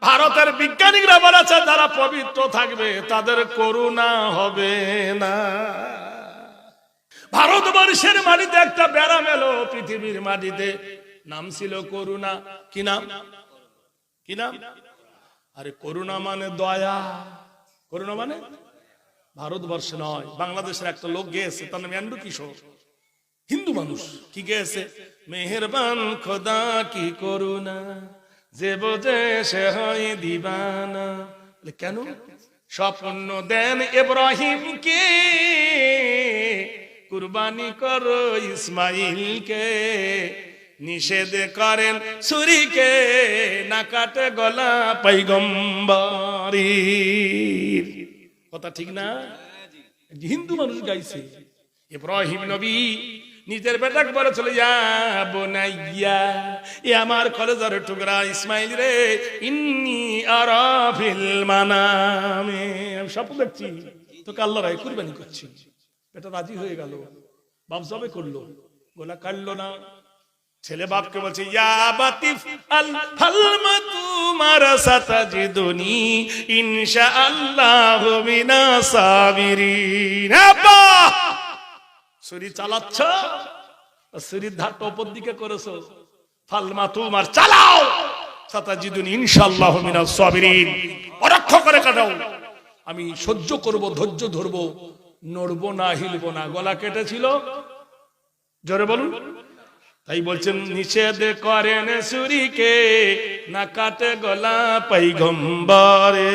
ভারতের বিজ্ঞানীরা বলেছে যারা পবিত্র থাকবে তাদের করুণা হবে না। ভারতবর্ষের মাটিতে একটা ব্যারাম এলো পৃথিবীর মাটিতে, নাম ছিল করুণা। কি নাম? কি নাম? আরে করুণা মানে দয়া। করুণা মানে ভারতবর্ষে নয়, বাংলাদেশের একটা লোক গেয়েছে, তার নাম এন্ডু কিশোর, হিন্দু মানুষ। কি গেয়েছে? মেহেরবান খোদা কি করুণা, যে বোঝে সে হয় দিবানা। কেন? স্বপ্ন দেন ইব্রাহিমকে, কুরবানি করো ইসমাইলকে, নিষেধ করেন ছুরিকে, না কাটে গলা পয়গম্বরীর। কথা ঠিক না? হিন্দু মানুষ গাইছে। ইব্রাহিম নবী নিজের বেটাকে বলেছিল, ইয়া বুনাইয়া, এ আমার কলেজার টুকরা ইসমাইল রে, ইন্নী আরা ফিল মানামে, আমি স্বপ্ন দেখছি তোকে আল্লাহ রায় কুরবানি করছি। বেটা রাজি হয়ে গেল, বাপ জবে করলো, গোলা কাটলো না। ছেলে বাপকে বলছে, ইয়া বাতিফ আল ফালমাতু মারাসাতাজিদুনি ইনশাআল্লাহু মিনাস সাবিরিন। আব্বা ছুরি চালাচ্ছ, ছুরির ধারটা উপর দিকে করেছো, ফালমাতু মার চালাও, সাতাজিদুনি ইনশাআল্লাহু মিনাস সাবিরিন, পরীক্ষা করে কাটাও, আমি সহ্য করব, ধৈর্য ধরবো, নড়বো না, হিলবো না। গলা কেটেছিল, জোরে বলুন। তাই বলছেন, নিষেধ করেন ছুরিকে, না কাটে গলা পয়গম্বরে।